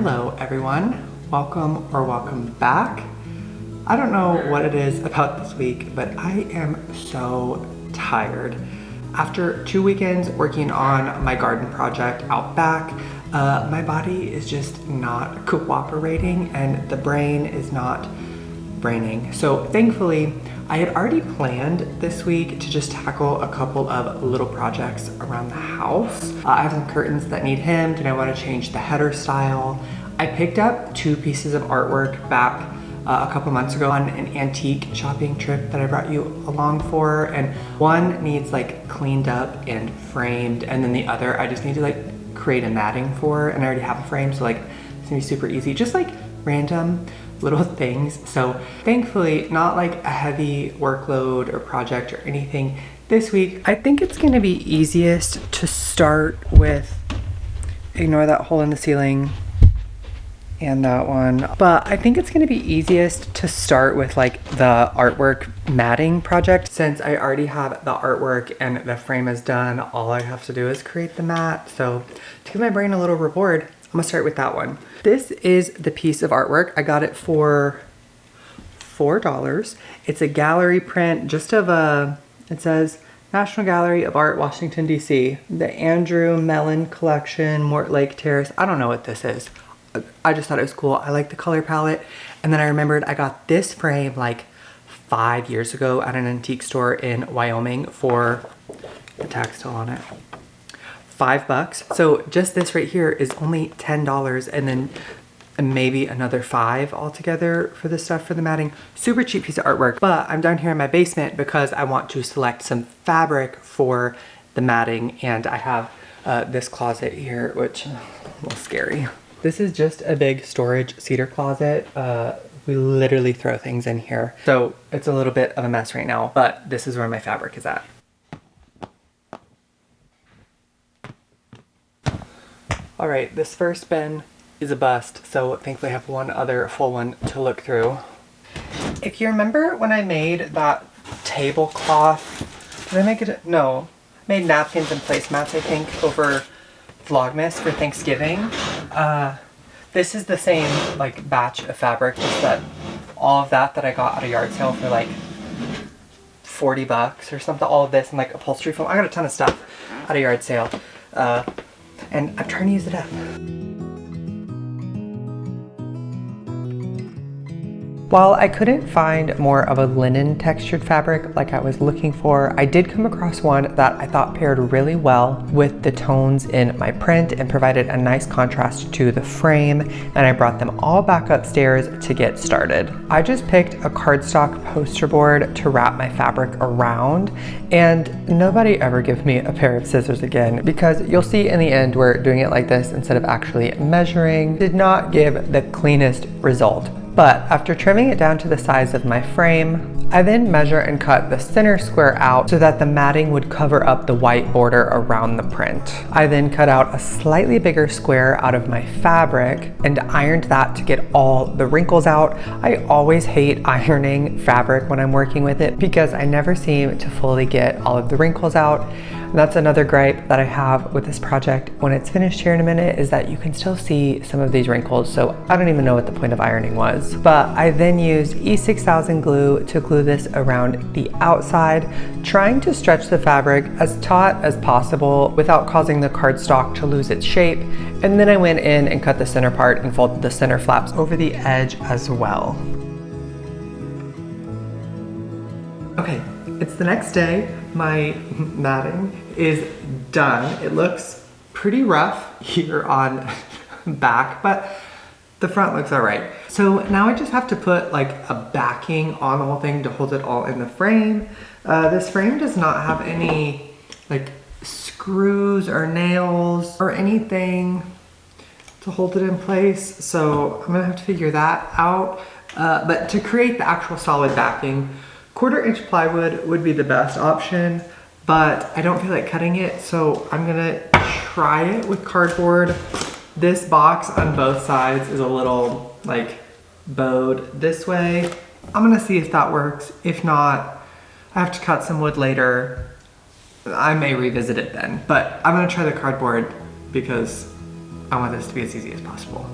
Hello everyone, welcome back. I don't know what it is about this week, but I am so tired. After 2 weekends working on my garden project out back, my body is just not cooperating and the brain is not braining. So thankfully, I had already planned this week to just tackle a couple of little projects around the house. I have some curtains that need hemmed and I want to change the header style. I picked up 2 pieces of artwork back a couple months ago on an antique shopping trip that I brought you along for, and one needs like cleaned up and framed, and then the other I just need to like create a matting for, and I already have a frame, so like it's gonna be super easy, just like random little things. So thankfully not like a heavy workload or project or anything this week. I think it's gonna be easiest to start with, ignore that hole in the ceiling and that one, but I think it's gonna be easiest to start with like the artwork matting project. Since I already have the artwork and the frame is done, all I have to do is create the mat. So to give my brain a little reward, I'm gonna start with that one. This is the piece of artwork. I got it for $4. It's a gallery print just of it says National Gallery of Art, Washington, DC. The Andrew Mellon Collection, Mortlake Terrace. I don't know what this is. I just thought it was cool. I like the color palette. And then I remembered I got this frame like 5 years ago at an antique store in Wyoming for, the tag's still on it, $5. So just this right here is only $10, and then maybe another $5 altogether for the stuff for the matting. Super cheap piece of artwork. But I'm down here in my basement because I want to select some fabric for the matting, and I have this closet here, which is a little scary. This is just a big storage cedar closet. We literally throw things in here. So it's a little bit of a mess right now, but this is where my fabric is at. All right, this first bin is a bust, so thankfully I have one other full one to look through. If you remember when I made that tablecloth, did I make it? No, I made napkins and placemats, I think, over Vlogmas for Thanksgiving. This is the same like batch of fabric, just that all of that I got at a yard sale for like $40 or something. All of this and like upholstery foam. I got a ton of stuff at a yard sale. And I'm trying to use it up. While I couldn't find more of a linen textured fabric like I was looking for, I did come across one that I thought paired really well with the tones in my print and provided a nice contrast to the frame, and I brought them all back upstairs to get started. I just picked a cardstock poster board to wrap my fabric around, and nobody ever give me a pair of scissors again, because you'll see in the end we're doing it like this instead of actually measuring. Did not give the cleanest result. But after trimming it down to the size of my frame, I then measure and cut the center square out so that the matting would cover up the white border around the print. I then cut out a slightly bigger square out of my fabric and ironed that to get all the wrinkles out. I always hate ironing fabric when I'm working with it because I never seem to fully get all of the wrinkles out. And that's another gripe that I have with this project when it's finished here in a minute, is that you can still see some of these wrinkles, so I don't even know what the point of ironing was. But I then used E6000 glue to glue this around the outside, trying to stretch the fabric as taut as possible without causing the cardstock to lose its shape. And then I went in and cut the center part and folded the center flaps over the edge as well. Okay, it's the next day. My matting is done. It looks pretty rough here on back, but the front looks all right. So now I just have to put like a backing on the whole thing to hold it all in the frame. This frame does not have any like screws or nails or anything to hold it in place, so I'm gonna have to figure that out. But to create the actual solid backing, 1/4 inch plywood would be the best option, but I don't feel like cutting it, so I'm gonna try it with cardboard. This box on both sides is a little like bowed this way. I'm gonna see if that works. If not, I have to cut some wood later. I may revisit it then, but I'm gonna try the cardboard because I want this to be as easy as possible.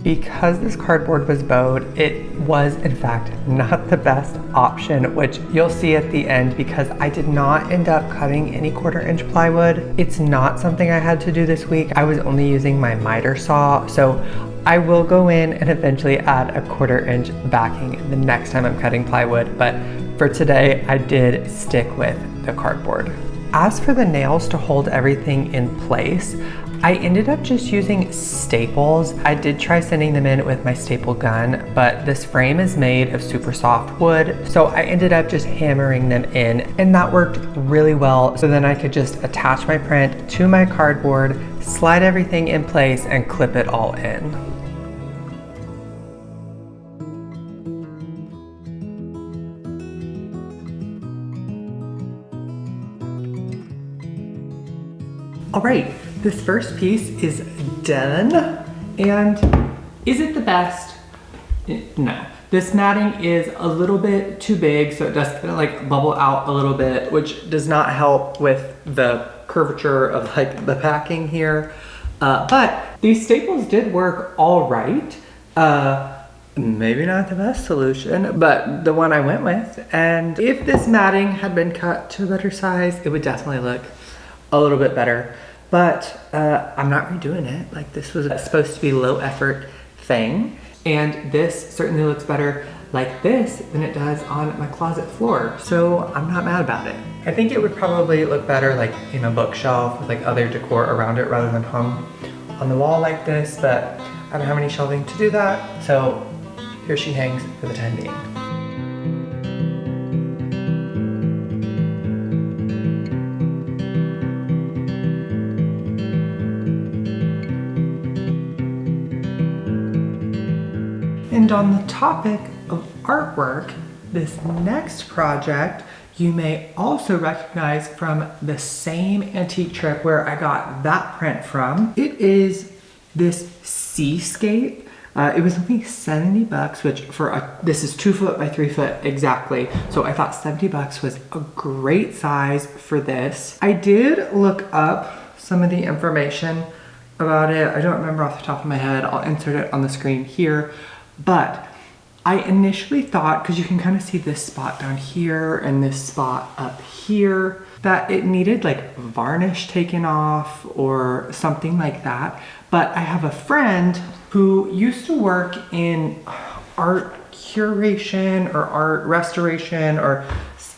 Because this cardboard was bowed, it was in fact not the best option, which you'll see at the end because I did not end up cutting any 1/4-inch plywood. It's not something I had to do this week. I was only using my miter saw, so I will go in and eventually add a 1/4-inch backing the next time I'm cutting plywood, but for today I did stick with the cardboard. As for the nails to hold everything in place, I ended up just using staples. I did try sending them in with my staple gun, but this frame is made of super soft wood, so I ended up just hammering them in, and that worked really well. So then I could just attach my print to my cardboard, slide everything in place, and clip it all in. All right, this first piece is done, and is it the best? No. This matting is a little bit too big, so it does kind of like bubble out a little bit, which does not help with the curvature of like the packing here. But these staples did work all right. Maybe not the best solution, but the one I went with. And if this matting had been cut to a better size, it would definitely look a little bit better, but I'm not redoing it. Like, this was supposed to be a low effort thing, and this certainly looks better like this than it does on my closet floor, so I'm not mad about it. I think it would probably look better like in a bookshelf with like other decor around it rather than hung on the wall like this, but I don't have any shelving to do that, so here she hangs for the time being. And on the topic of artwork, this next project you may also recognize from the same antique trip where I got that print from. It is this seascape. It was only 70 bucks, which this is 2 foot by 3 foot exactly. So I thought 70 bucks was a great size for this. I did look up some of the information about it. I don't remember off the top of my head. I'll insert it on the screen here. But I initially thought, because you can kind of see this spot down here and this spot up here, that it needed like varnish taken off or something like that. But I have a friend who used to work in art curation or art restoration or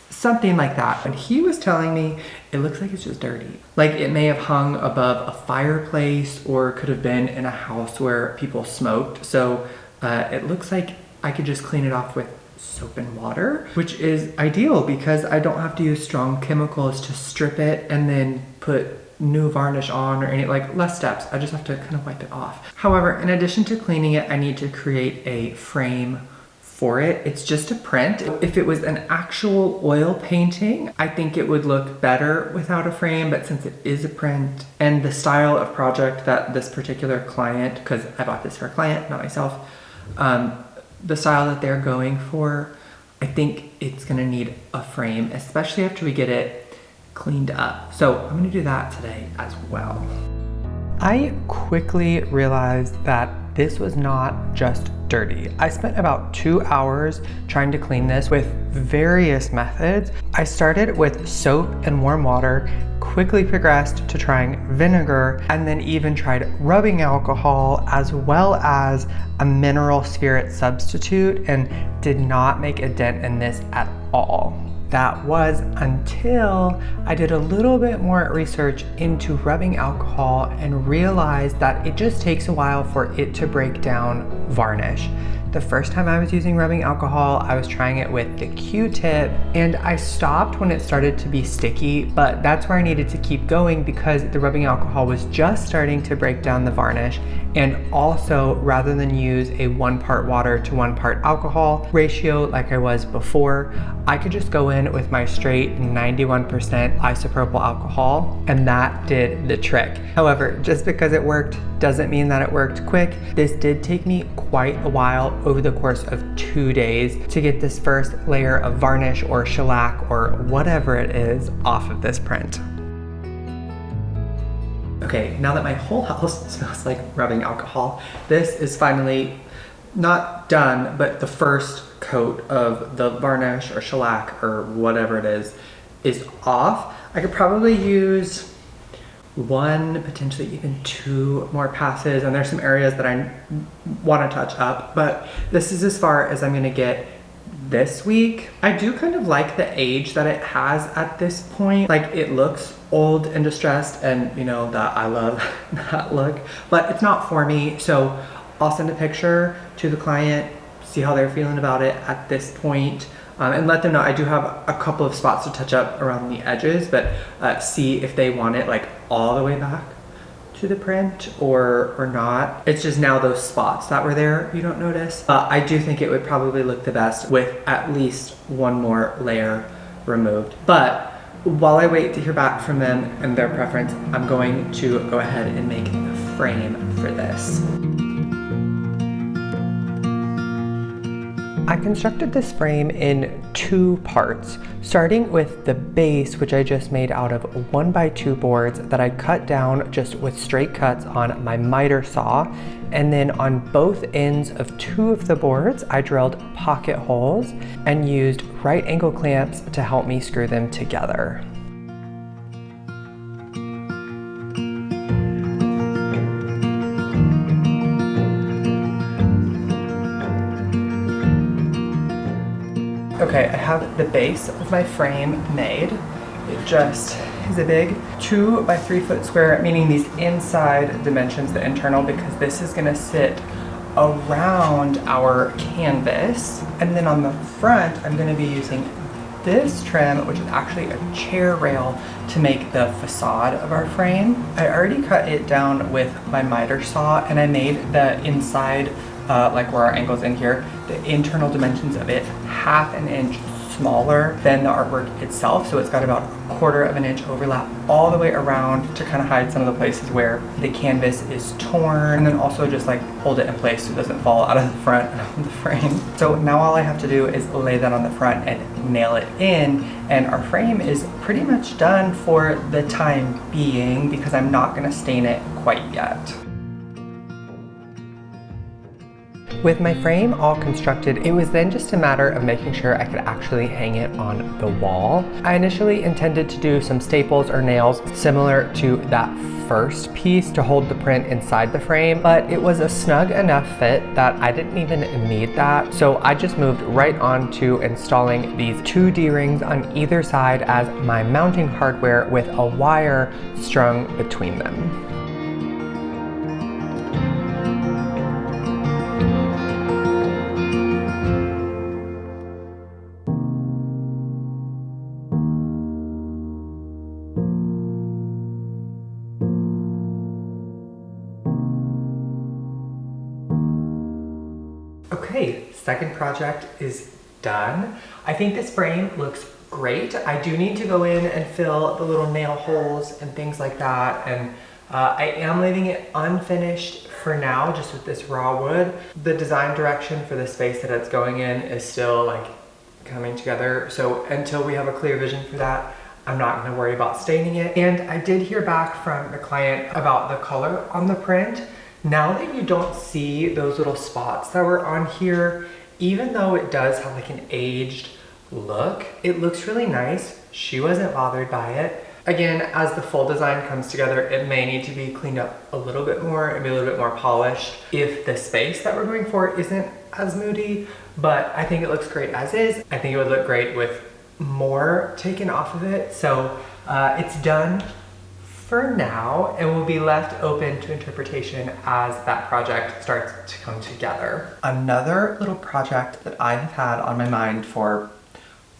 something like that. And he was telling me it looks like it's just dirty. Like it may have hung above a fireplace or could have been in a house where people smoked. So it looks like I could just clean it off with soap and water, which is ideal because I don't have to use strong chemicals to strip it and then put new varnish on or any, like, less steps. I just have to kind of wipe it off. However, in addition to cleaning it, I need to create a frame for it. It's just a print. If it was an actual oil painting, I think it would look better without a frame, but since it is a print and the style of project that this particular client, because I bought this for a client, not myself, the style that they're going for, I think it's gonna need a frame, especially after we get it cleaned up. So I'm gonna do that today as well. I quickly realized that this was not just dirty. I spent about 2 hours trying to clean this with various methods. I started with soap and warm water, quickly progressed to trying vinegar, and then even tried rubbing alcohol as well as a mineral spirit substitute, and did not make a dent in this at all. That was until I did a little bit more research into rubbing alcohol and realized that it just takes a while for it to break down varnish. The first time I was using rubbing alcohol, I was trying it with the Q-tip, and I stopped when it started to be sticky, but that's where I needed to keep going because the rubbing alcohol was just starting to break down the varnish. And also, rather than use a 1 part water to 1 part alcohol ratio like I was before, I could just go in with my straight 91% isopropyl alcohol, and that did the trick. However, just because it worked doesn't mean that it worked quick. This did take me quite a while over the course of 2 days to get this first layer of varnish or shellac or whatever it is off of this print. Okay, now that my whole house smells like rubbing alcohol, this is finally not done, but the first coat of the varnish or shellac or whatever it is off. I could probably use one, potentially even two more passes, and there's some areas that I want to touch up, but this is as far as I'm gonna get this week. I do kind of like the age that it has at this point. Like, it looks old and distressed, and you know that I love that look, but it's not for me. So I'll send a picture to the client, see how they're feeling about it at this point, and let them know I do have a couple of spots to touch up around the edges, but see if they want it like all the way back to the print or not. It's just now those spots that were there you don't notice. I do think it would probably look the best with at least one more layer removed. But while I wait to hear back from them and their preference, I'm going to go ahead and make the frame for this. I constructed this frame in two parts, starting with the base, which I just made out of 1x2 boards that I cut down just with straight cuts on my miter saw. And then on both ends of two of the boards, I drilled pocket holes and used right angle clamps to help me screw them together. Okay, I have the base of my frame made. It just is a big 2x3 foot square, meaning these inside dimensions, the internal, because this is gonna sit around our canvas. And then on the front, I'm gonna be using this trim, which is actually a chair rail, to make the facade of our frame. I already cut it down with my miter saw, and I made the inside, like where our angle's in here, the internal dimensions of it 1/2 inch smaller than the artwork itself. So it's got about 1/4 inch overlap all the way around to kind of hide some of the places where the canvas is torn, and then also just like hold it in place so it doesn't fall out of the front of the frame. So now all I have to do is lay that on the front and nail it in, and our frame is pretty much done for the time being because I'm not gonna stain it quite yet. With my frame all constructed, it was then just a matter of making sure I could actually hang it on the wall. I initially intended to do some staples or nails similar to that first piece to hold the print inside the frame, but it was a snug enough fit that I didn't even need that. So I just moved right on to installing these 2 D-rings on either side as my mounting hardware with a wire strung between them. Okay, second project is done. I think this frame looks great. I do need to go in and fill the little nail holes and things like that, and I am leaving it unfinished for now, just with this raw wood. The design direction for the space that it's going in is still like coming together, so until we have a clear vision for that, I'm not gonna worry about staining it. And I did hear back from the client about the color on the print. Now that you don't see those little spots that were on here, even though it does have like an aged look, it looks really nice. She wasn't bothered by it. Again, as the full design comes together, it may need to be cleaned up a little bit more and be a little bit more polished if the space that we're going for isn't as moody, but I think it looks great as is. I think it would look great with more taken off of it. So it's done for now, and will be left open to interpretation as that project starts to come together. Another little project that I have had on my mind for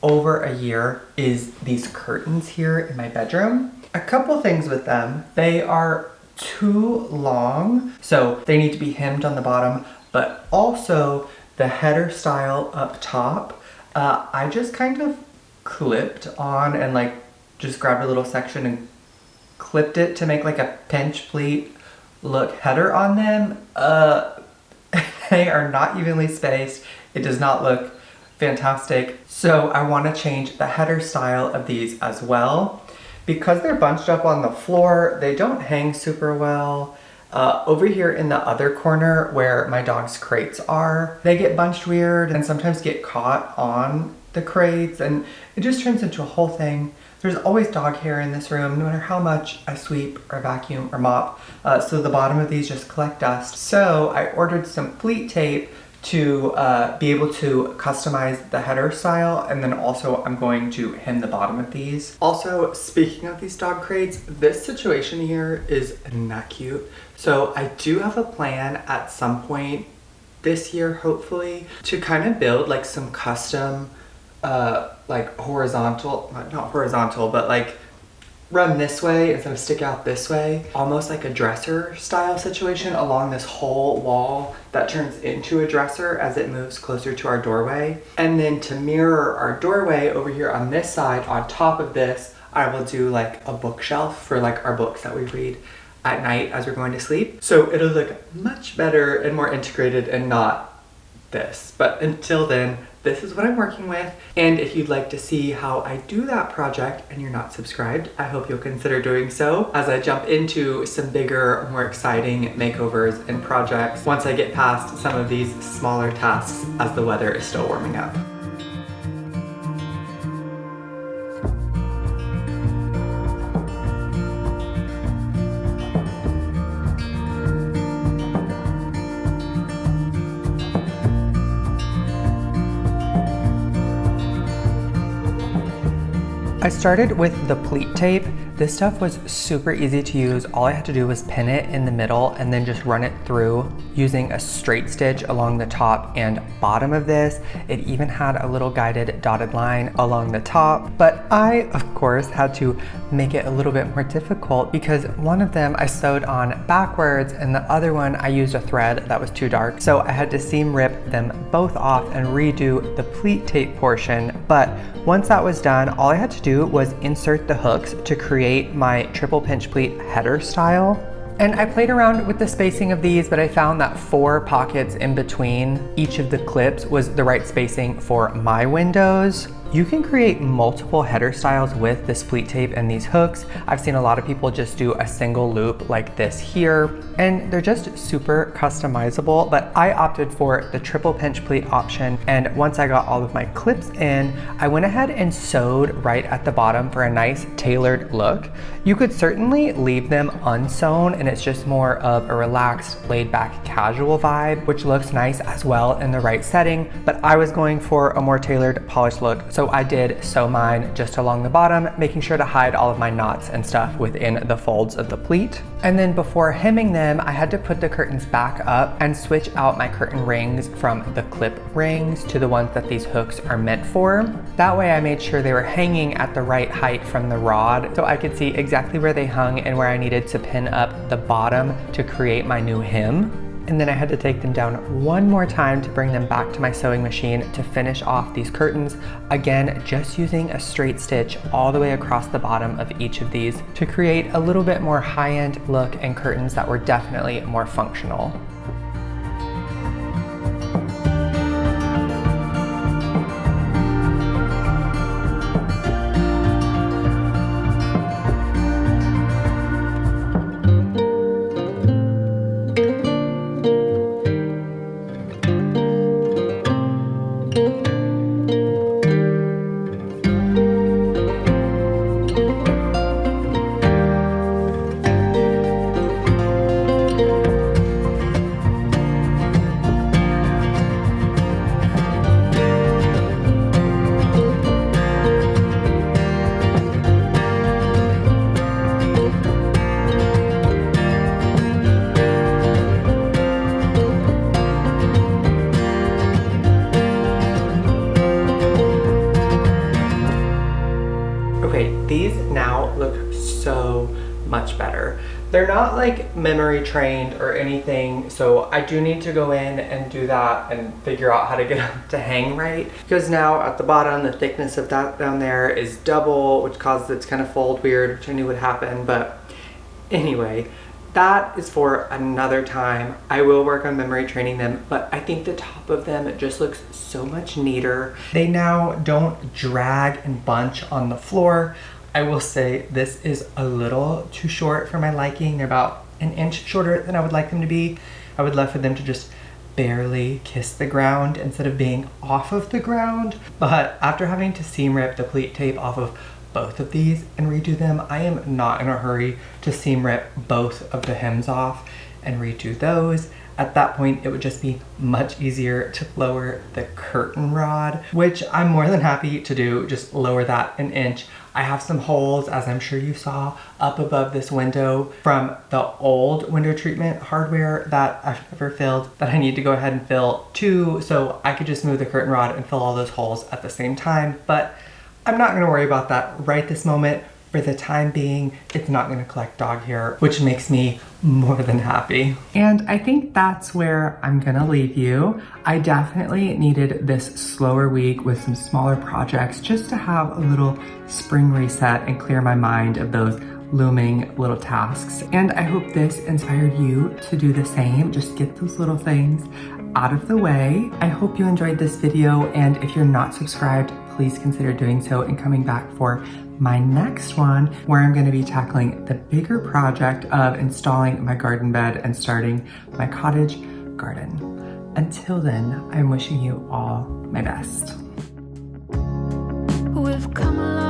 over a year is these curtains here in my bedroom. A couple things with them. They are too long, so they need to be hemmed on the bottom, but also the header style up top, I just kind of clipped on and like just grabbed a little section and clipped it to make like a pinch pleat look header on them. They are not evenly spaced. It does not look fantastic. So I want to change the header style of these as well. Because they're bunched up on the floor, they don't hang super well. Over here in the other corner where my dog's crates are, they get bunched weird and sometimes get caught on the crates, and it just turns into a whole thing. There's always dog hair in this room, no matter how much I sweep or vacuum or mop, so the bottom of these just collect dust. So I ordered some Pleat tape to be able to customize the header style, and then also I'm going to hem the bottom of these. Also, speaking of these dog crates, this situation here is not cute. So I do have a plan at some point this year, hopefully, to kind of build like some custom like horizontal, not horizontal, but like run this way instead of stick out this way, almost like a dresser style situation along this whole wall that turns into a dresser as it moves closer to our doorway. And then to mirror our doorway over here on this side, on top of this, I will do like a bookshelf for like our books that we read at night as we're going to sleep. So it'll look much better and more integrated and not this. But until then, this is what I'm working with. And if you'd like to see how I do that project and you're not subscribed, I hope you'll consider doing so as I jump into some bigger, more exciting makeovers and projects once I get past some of these smaller tasks as the weather is still warming up. I started with the Pleat tape. This stuff was super easy to use. All I had to do was pin it in the middle and then just run it through using a straight stitch along the top and bottom of this. It even had a little guided dotted line along the top, but I, of course, had to make it a little bit more difficult because one of them I sewed on backwards and the other one I used a thread that was too dark. So I had to seam rip them both off and redo the Pleat tape portion. But once that was done, all I had to do was insert the hooks to create my triple pinch pleat header style. And I played around with the spacing of these, but I found that 4 pockets in between each of the clips was the right spacing for my windows. You can create multiple header styles with this Pleat tape and these hooks. I've seen a lot of people just do a single loop like this here, and they're just super customizable, but I opted for the triple pinch pleat option. And once I got all of my clips in, I went ahead and sewed right at the bottom for a nice tailored look. You could certainly leave them unsewn and it's just more of a relaxed, laid back, casual vibe, which looks nice as well in the right setting, but I was going for a more tailored, polished look. So I did sew mine just along the bottom, making sure to hide all of my knots and stuff within the folds of the pleat. And then before hemming them, I had to put the curtains back up and switch out my curtain rings from the clip rings to the ones that these hooks are meant for. That way I made sure they were hanging at the right height from the rod so I could see exactly where they hung and where I needed to pin up the bottom to create my new hem. And then I had to take them down one more time to bring them back to my sewing machine to finish off these curtains. Again, just using a straight stitch all the way across the bottom of each of these to create a little bit more high-end look and curtains that were definitely more functional. These now look so much better. They're not like memory trained or anything, so I do need to go in and do that and figure out how to get them to hang right. Because now at the bottom, the thickness of that down there is double, which causes it to kind of fold weird, which I knew would happen. But anyway, that is for another time. I will work on memory training them, but I think the top of them just looks so much neater. They now don't drag and bunch on the floor. I will say this is a little too short for my liking. They're about an inch shorter than I would like them to be. I would love for them to just barely kiss the ground instead of being off of the ground. But after having to seam rip the pleat tape off of both of these and redo them, I am not in a hurry to seam rip both of the hems off and redo those. At that point, it would just be much easier to lower the curtain rod, which I'm more than happy to do, just lower that an inch. I have some holes, as I'm sure you saw, up above this window from the old window treatment hardware that I've never filled that I need to go ahead and fill too, so I could just move the curtain rod and fill all those holes at the same time. But I'm not gonna worry about that right this moment. For the time being, it's not gonna collect dog hair, which makes me more than happy. And I think that's where I'm gonna leave you. I definitely needed this slower week with some smaller projects just to have a little spring reset and clear my mind of those looming little tasks. And I hope this inspired you to do the same. Just get those little things out of the way. I hope you enjoyed this video, and if you're not subscribed, please consider doing so and coming back for my next one, where I'm going to be tackling the bigger project of installing my garden bed and starting my cottage garden. Until then, I'm wishing you all my best. We've come a long